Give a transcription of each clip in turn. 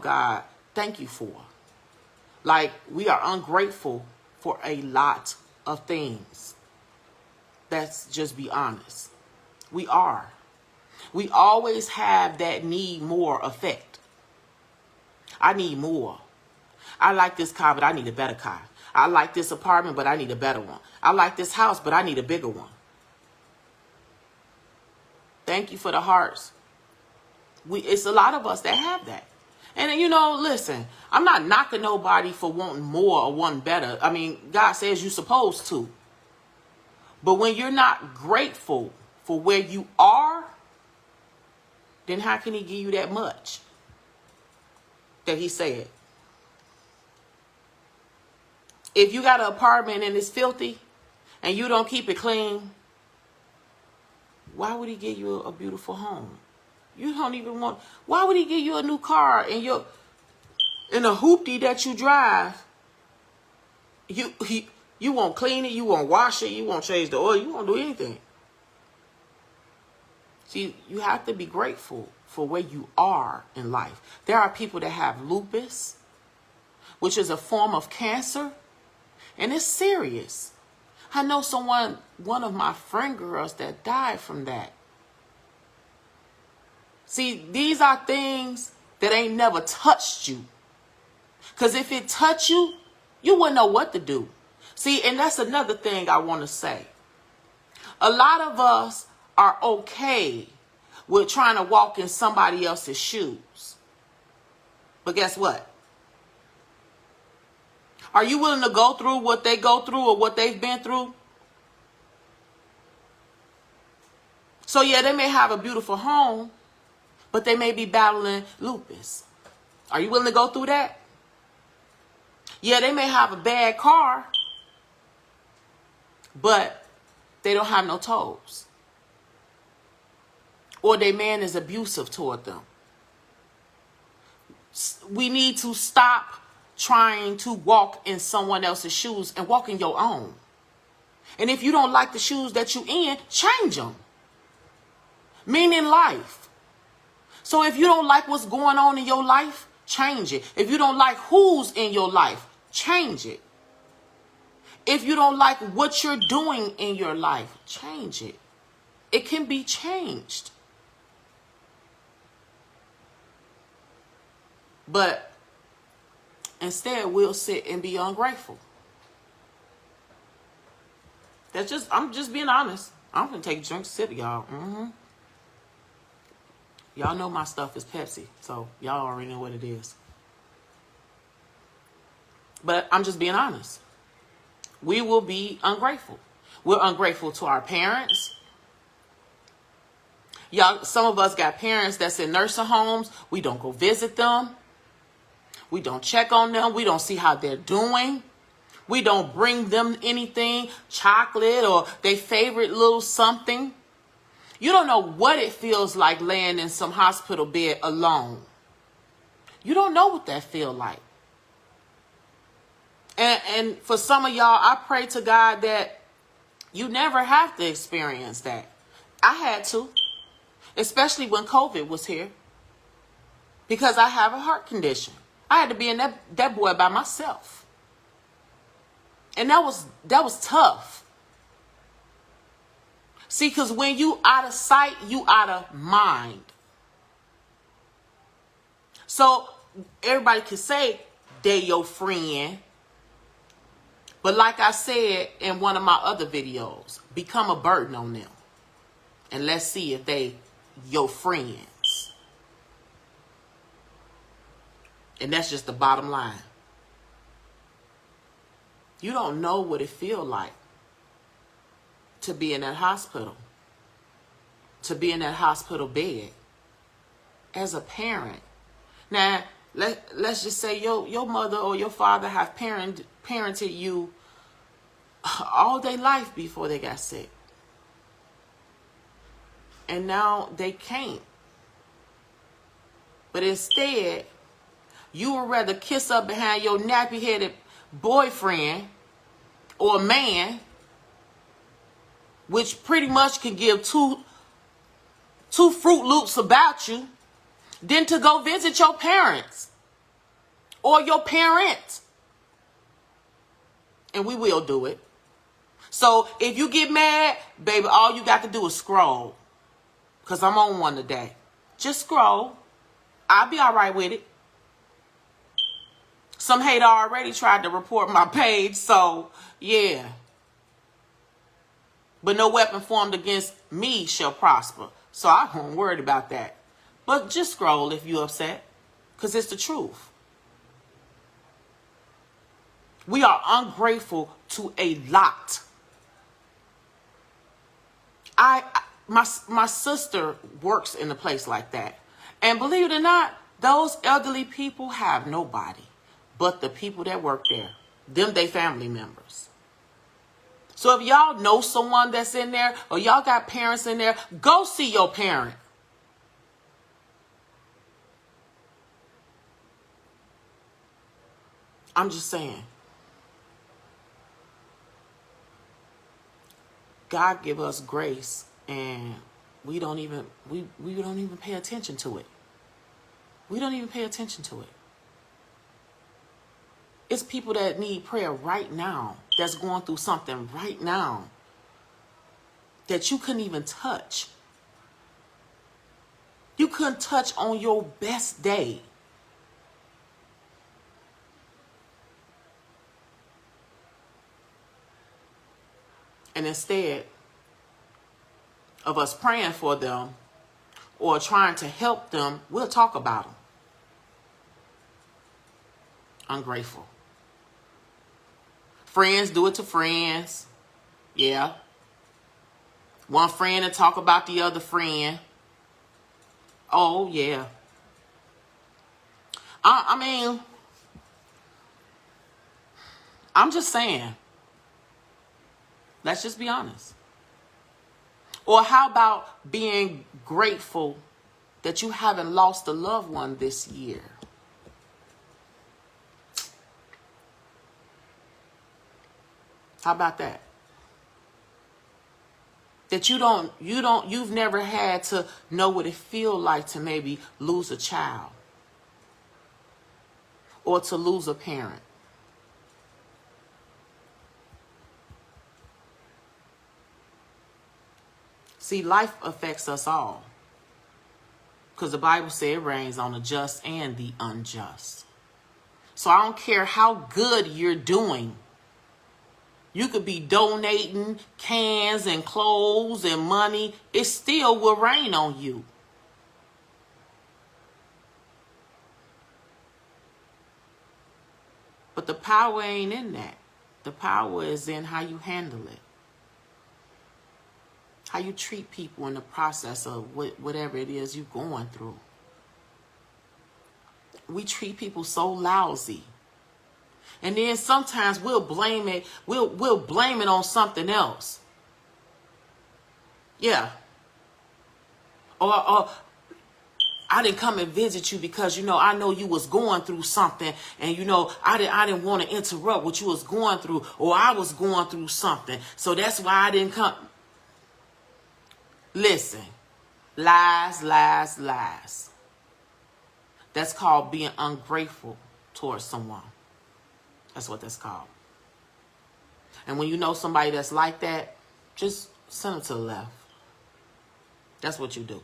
God, thank you for. Like, we are ungrateful for a lot of things. Let's just be honest. We are. We always have that need more effect. I need more. I like this car, but I need a better car. I like this apartment, but I need a better one. I like this house, but I need a bigger one. Thank you for the hearts. It's a lot of us that have that. And you know, listen, I'm not knocking nobody for wanting more or wanting better. I mean, God says you're supposed to. But when you're not grateful for where you are, then how can he give you that much that he said? If you got an apartment and it's filthy and you don't keep it clean, why would he give you a beautiful home? You don't even want. Why would he give you a new car and in a hoopty that you drive? You won't clean it, you won't wash it, you won't change the oil, you won't do anything. See, you have to be grateful for where you are in life. There are people that have lupus, which is a form of cancer, and it's serious. I know one of my friend girls that died from that. See, these are things that ain't never touched you. Because if it touched you, you wouldn't know what to do. See, and that's another thing I want to say. A lot of us are okay with trying to walk in somebody else's shoes. But guess what? Are you willing to go through what they go through or what they've been through? So yeah, they may have a beautiful home, but they may be battling lupus. Are you willing to go through that? Yeah, they may have a bad car, but they don't have no toes. Or their man is abusive toward them. We need to stop trying to walk in someone else's shoes and walk in your own. And if you don't like the shoes that you in, change them. Meaning life. So if you don't like what's going on in your life, change it. If you don't like who's in your life, change it. If you don't like what you're doing in your life, change it. It can be changed. But instead, we'll sit and be ungrateful. I'm just being honest. I'm going to take a drink, sip, y'all. Y'all know my stuff is Pepsi, so y'all already know what it is. But I'm just being honest. We will be ungrateful. We're ungrateful to our parents. Y'all, some of us got parents that's in nursing homes. We don't go visit them. We don't check on them. We don't see how they're doing. We don't bring them anything, chocolate or their favorite little something. You don't know what it feels like laying in some hospital bed alone. You don't know what that feels like. And for some of y'all, I pray to God that you never have to experience that. I had to, especially when COVID was here, because I have a heart condition. I had to be in that boy by myself. And that was tough. See, because when you out of sight, you out of mind. So everybody can say they your friend. But like I said in one of my other videos, become a burden on them. And let's see if they your friends. And that's just the bottom line. You don't know what it feels like to be in that hospital. To be in that hospital bed. As a parent. Now, let's just say your mother or your father have parented you all their life before they got sick. And now they can't. But instead, you would rather kiss up behind your nappy-headed boyfriend or man, which pretty much can give two Fruit Loops about you, than to go visit your parents or your parent. And we will do it. So if you get mad, baby, all you got to do is scroll. Because I'm on one today. Just scroll. I'll be all right with it. Some hater already tried to report my page, so yeah. But no weapon formed against me shall prosper. So I won't worry about that. But just scroll if you're upset. Because it's the truth. We are ungrateful to a lot. My sister works in a place like that. And believe it or not, those elderly people have nobody but the people that work there. Them, they family members. So if y'all know someone that's in there, or y'all got parents in there, go see your parent. I'm just saying. God give us grace, and we don't even pay attention to it. We don't even pay attention to it. It's people that need prayer right now, that's going through something right now that you couldn't even touch. You couldn't touch on your best day. And instead of us praying for them or trying to help them, we'll talk about them. Ungrateful. Friends do it to friends. Yeah. One friend to talk about the other friend. Oh, yeah. I mean, I'm just saying. Let's just be honest. Or how about being grateful that you haven't lost a loved one this year? How about that? That you've never had to know what it feels like to maybe lose a child or to lose a parent. See, life affects us all. Because the Bible says it rains on the just and the unjust. So I don't care how good you're doing. You could be donating cans and clothes and money. It still will rain on you. But the power ain't in that. The power is in how you handle it. How you treat people in the process of whatever it is you're going through. We treat people so lousy. And then sometimes we'll blame it. We'll blame it on something else. Yeah. Or I didn't come and visit you because, I know you was going through something. And, I didn't want to interrupt what you was going through. Or I was going through something. So that's why I didn't come. Listen. Lies, lies, lies. That's called being ungrateful towards someone. That's what that's called. And when you know somebody that's like that, just send them to the left. That's what you do.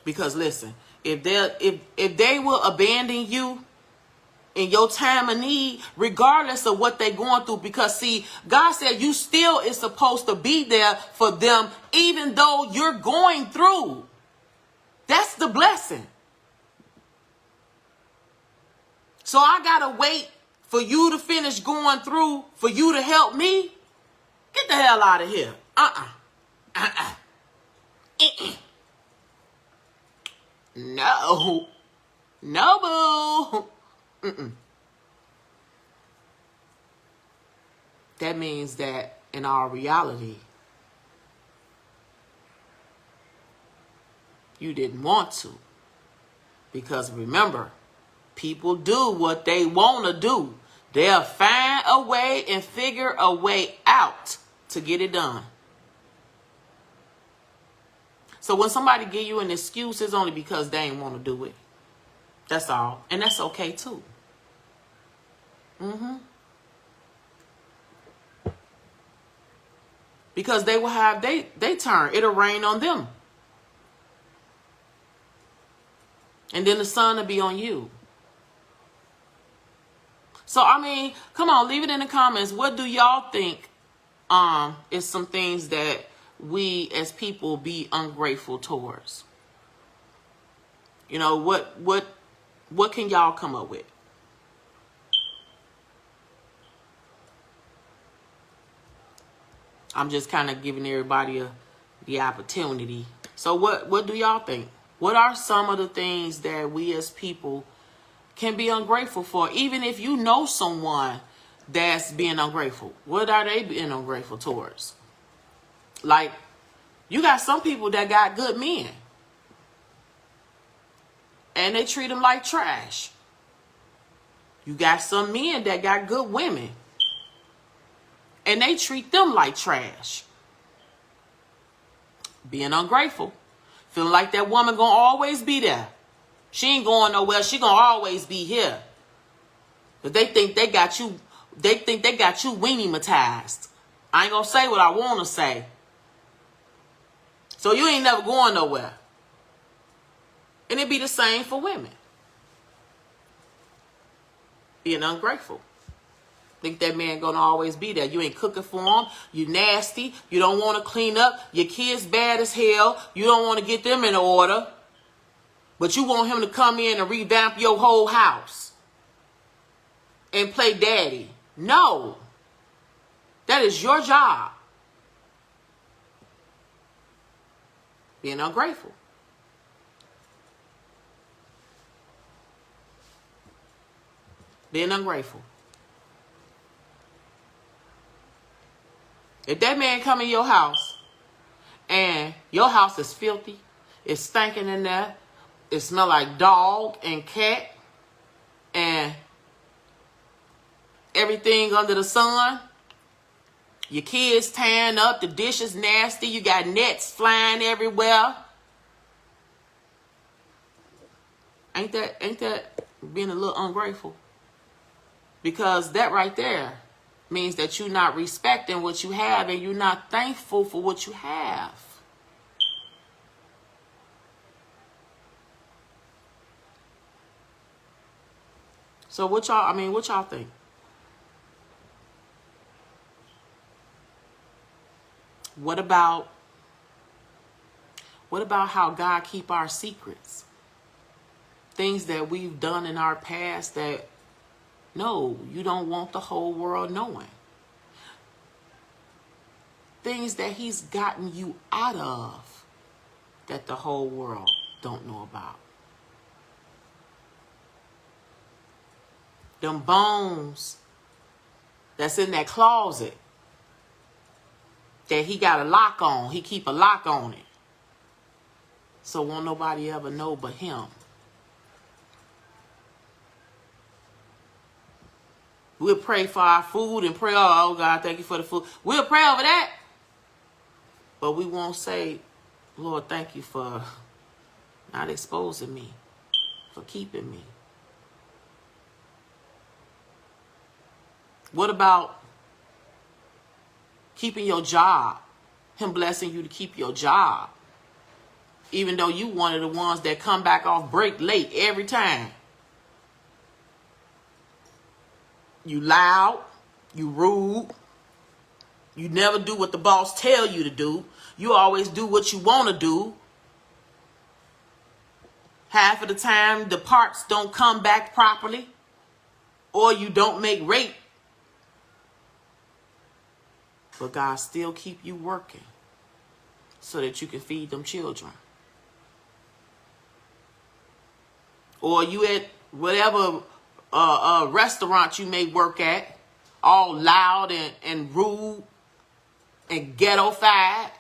Because listen, if they will abandon you in your time of need, regardless of what they're going through, because see, God said you still is supposed to be there for them, even though you're going through. That's the blessing. So I gotta wait for you to finish going through, for you to help me? Get the hell out of here. No. No, boo. That means that in our reality, you didn't want to. Because remember, people do what they want to do. They'll find a way and figure a way out to get it done. So when somebody give you an excuse, it's only because they ain't want to do it. That's all. And that's okay too. Because they will have they turn. It'll rain on them. And then the sun will be on you. So, I mean, come on, leave it in the comments. What do y'all think is some things that we as people be ungrateful towards? You know, what can y'all come up with? I'm just kind of giving everybody the opportunity. So what do y'all think? What are some of the things that we as people can be ungrateful for? Even if you know someone that's being ungrateful, what are they being ungrateful towards? Like, you got some people that got good men, and they treat them like trash. You got some men that got good women, and they treat them like trash. Being ungrateful. Feeling like that woman gonna always be there. She ain't going nowhere. She gonna always be here. But they think they got you. They think they got you weenie-matized. I ain't gonna say what I want to say. So you ain't never going nowhere. And it be the same for women. Being ungrateful. Think that man gonna always be there. You ain't cooking for him. You nasty. You don't want to clean up. Your kids bad as hell. You don't want to get them in order. But you want him to come in and revamp your whole house and play daddy. No. That is your job. Being ungrateful. Being ungrateful. If that man come in your house and your house is filthy, it's stinking in there, it smell like dog and cat and everything under the sun, your kids tearing up, the dishes nasty, you got nets flying everywhere. Ain't that being a little ungrateful? Because that right there means that you're not respecting what you have and you're not thankful for what you have. So what y'all think? What about how God keep our secrets? Things that we've done in our past that, no, you don't want the whole world knowing. Things that he's gotten you out of that the whole world don't know about. Them bones that's in that closet that he got a lock on. He keep a lock on it. So won't nobody ever know but him. We'll pray for our food and pray, oh God, thank you for the food. We'll pray over that. But we won't say, Lord, thank you for not exposing me, for keeping me. What about keeping your job? Him blessing you to keep your job. Even though you one of the ones that come back off break late every time. You loud, you rude, you never do what the boss tell you to do. You always do what you want to do. Half of the time, the parts don't come back properly, or you don't make rate. But God still keep you working so that you can feed them children. Or you at whatever restaurant you may work at, all loud and rude and ghetto-fied.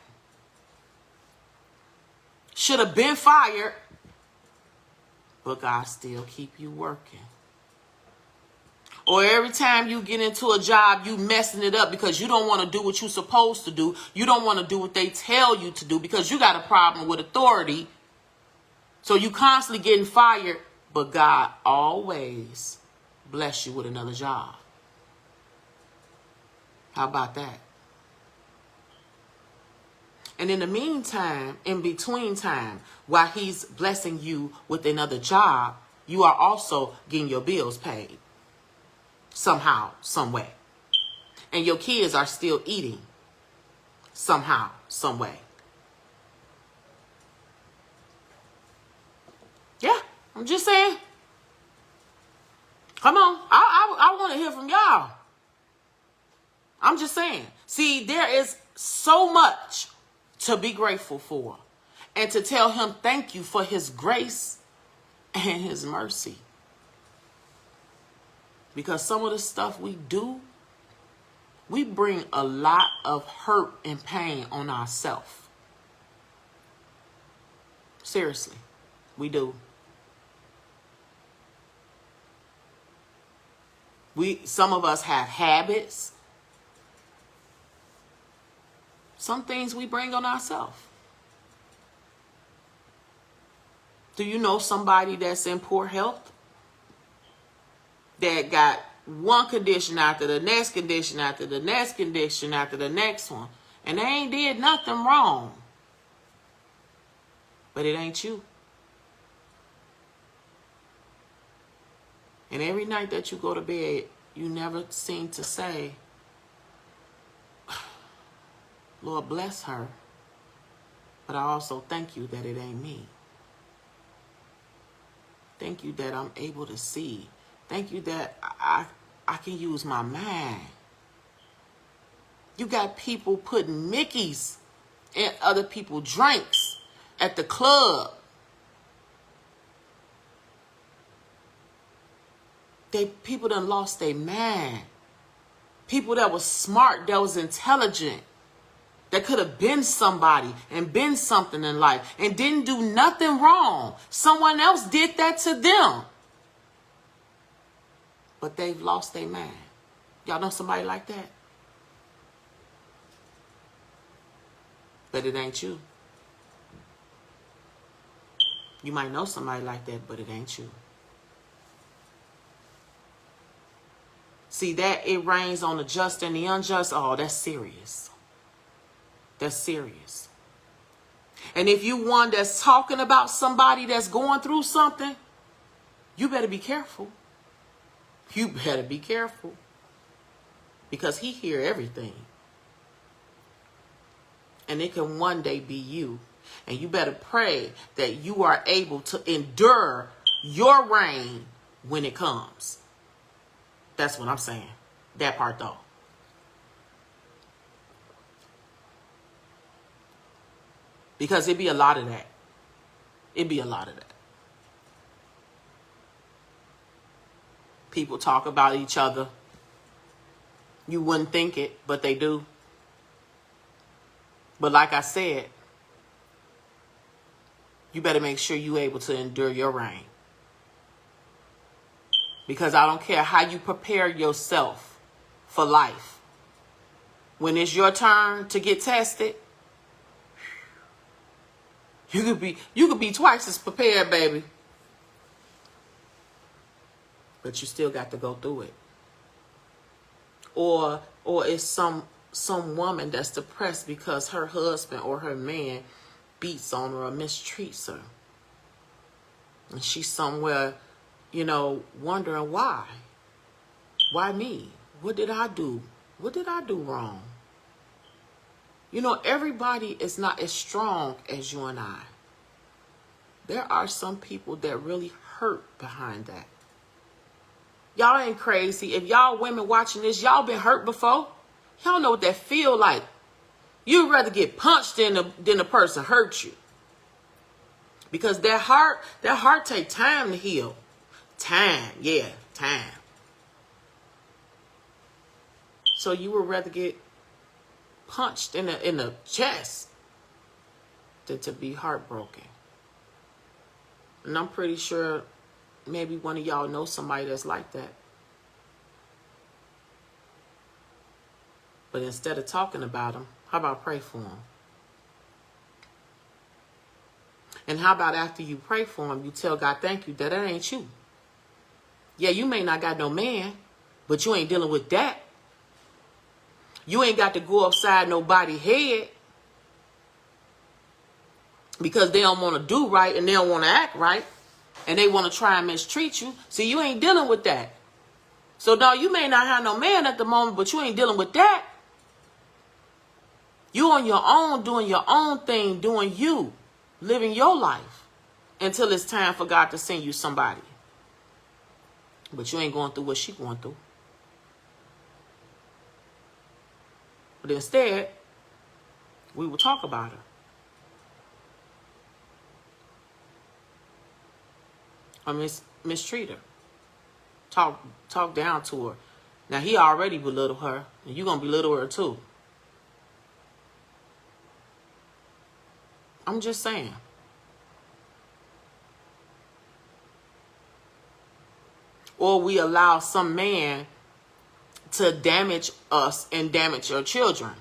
Should have been fired, but God still keep you working. Or every time you get into a job, you messing it up because you don't want to do what you're supposed to do. You don't want to do what they tell you to do because you got a problem with authority. So you constantly getting fired, but God always bless you with another job. How about that? And in the meantime, in between time, while he's blessing you with another job, you are also getting your bills paid somehow, some way. And your kids are still eating somehow, some way. Yeah, I'm just saying. Come on. I want to hear from y'all. I'm just saying. See, there is so much to be grateful for. And to tell him thank you for his grace and his mercy. Because some of the stuff we do, we bring a lot of hurt and pain on ourselves. Seriously, we do. Some of us have habits. Some things we bring on ourselves. Do you know somebody that's in poor health? That got one condition after the next condition after the next condition after the next one. And they ain't did nothing wrong. But it ain't you. And every night that you go to bed, you never seem to say, Lord, bless her. But I also thank you that it ain't me. Thank you that I'm able to see. Thank you that I can use my mind. You got people putting Mickeys in other people's drinks at the club. People done lost their mind. People that was smart, that was intelligent, that could have been somebody and been something in life and didn't do nothing wrong. Someone else did that to them. But they've lost their mind. Y'all know somebody like that? But it ain't you. You might know somebody like that, but it ain't you. See, that it rains on the just and the unjust. Oh, that's serious. That's serious. And if you one that's talking about somebody that's going through something, you better be careful. You better be careful. Because he hear everything. And it can one day be you. And you better pray that you are able to endure your rain when it comes. That's what I'm saying. That part though. Because it'd be a lot of that. It'd be a lot of that. People talk about each other. You wouldn't think it, but they do. But like I said, you better make sure you're able to endure your rain. Because I don't care how you prepare yourself for life. When it's your turn to get tested, you could be twice as prepared, baby. But you still got to go through it. Or it's some woman that's depressed because her husband or her man beats on her or mistreats her. And she's somewhere, wondering why. Why me? What did I do? What did I do wrong? Everybody is not as strong as you and I. There are some people that really hurt behind that. Y'all ain't crazy. If y'all women watching this, y'all been hurt before. Y'all know what that feel like. You'd rather get punched than the person hurt you. Because that heart take time to heal. Time. So you would rather get punched in the chest than to be heartbroken. And I'm pretty sure maybe one of y'all know somebody that's like that. But instead of talking about them, how about pray for them? And how about after you pray for him, you tell God thank you, that ain't you. Yeah, you may not got no man, but you ain't dealing with that. You ain't got to go upside nobody's head because they don't want to do right and they don't want to act right and they want to try and mistreat you. See, you ain't dealing with that. So, no, you may not have no man at the moment, but you ain't dealing with that. You on your own, doing your own thing, doing you, living your life until it's time for God to send you somebody. But you ain't going through what she going through. But instead, we will talk about her. Or mistreat her. Talk down to her. Now, he already belittled her, and you're going to belittle her too. I'm just saying. Or we allow some man to damage us and damage your children.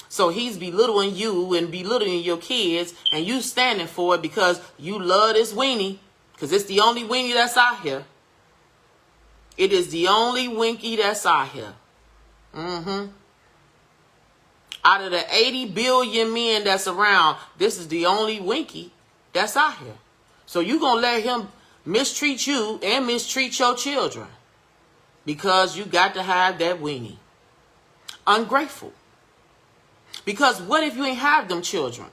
So he's belittling you and belittling your kids, and you standing for it because you love this weenie, because it's the only weenie that's out here. It is the only winky that's out here. Out of the 80 billion men that's around, this is the only winky that's out here. So you going to let him mistreat you and mistreat your children because you got to have that weenie. Ungrateful. Because what if you ain't have them children?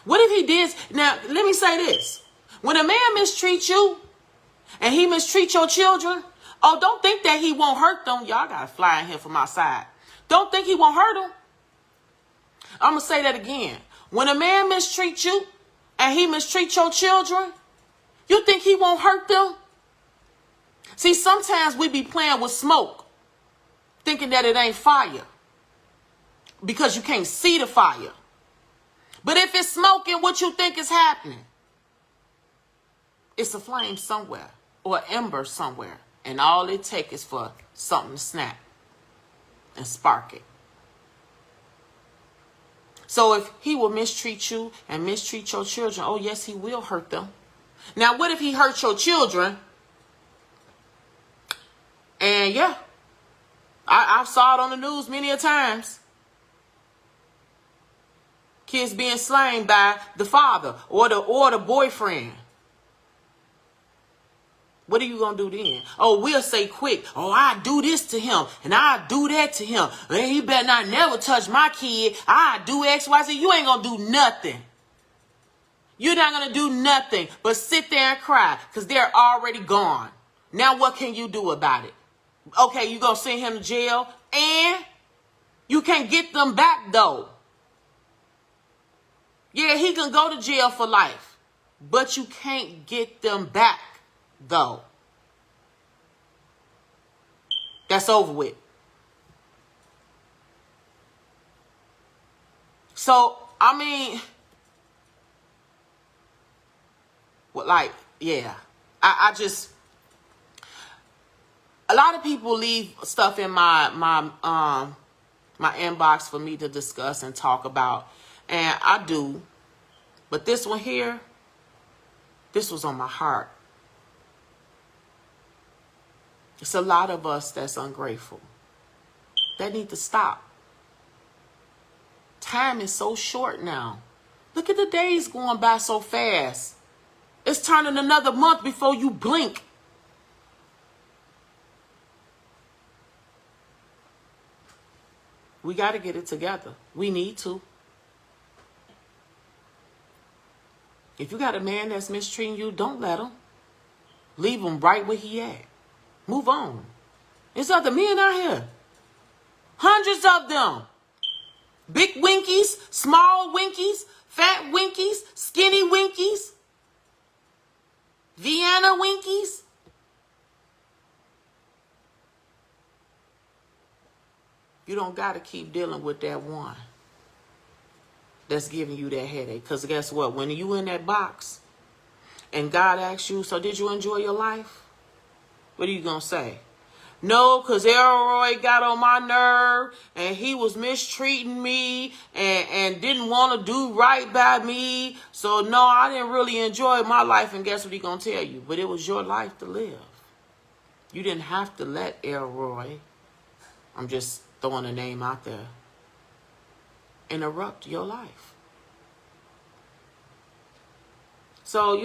What if he did? Now, let me say this. When a man mistreats you and he mistreats your children, oh, don't think that he won't hurt them. Y'all got to fly in here from outside. Don't think he won't hurt them. I'm going to say that again. When a man mistreats you and he mistreats your children, you think he won't hurt them? See, sometimes we be playing with smoke, thinking that it ain't fire because you can't see the fire. But if it's smoking, what you think is happening? It's a flame somewhere or an ember somewhere. And all it takes is for something to snap and spark it. So if he will mistreat you and mistreat your children, oh, yes, he will hurt them. Now, what if he hurt your children? And, yeah, I saw it on the news many a times. Kids being slain by the father or the boyfriend. What are you going to do then? Oh, we'll say quick, oh, I do this to him and I do that to him. And he better not never touch my kid. I do X, Y, Z. You ain't going to do nothing. You're not going to do nothing but sit there and cry because they're already gone. Now what can you do about it? Okay, you going to send him to jail and you can't get them back though. Yeah, he can go to jail for life, but you can't get them back though. That's over with. So, I mean, like, yeah, I just, a lot of people leave stuff in my inbox for me to discuss and talk about, and I do, but this one here, this was on my heart. It's a lot of us that's ungrateful. That need to stop. Time is so short now. Look at the days going by so fast. It's turning another month before you blink. We got to get it together. We need to. If you got a man that's mistreating you, don't let him. Leave him right where he at. Move on. There's other men out here. Hundreds of them. Big winkies, small winkies, fat winkies, skinny winkies, Vienna winkies. You don't got to keep dealing with that one that's giving you that headache. Because guess what? When you in that box and God asks you, so did you enjoy your life? What are you going to say? No, because Elroy got on my nerve and he was mistreating me and didn't want to do right by me. So, no, I didn't really enjoy my life. And guess what he's going to tell you? But it was your life to live. You didn't have to let Elroy, I'm just throwing a name out there, interrupt your life. So,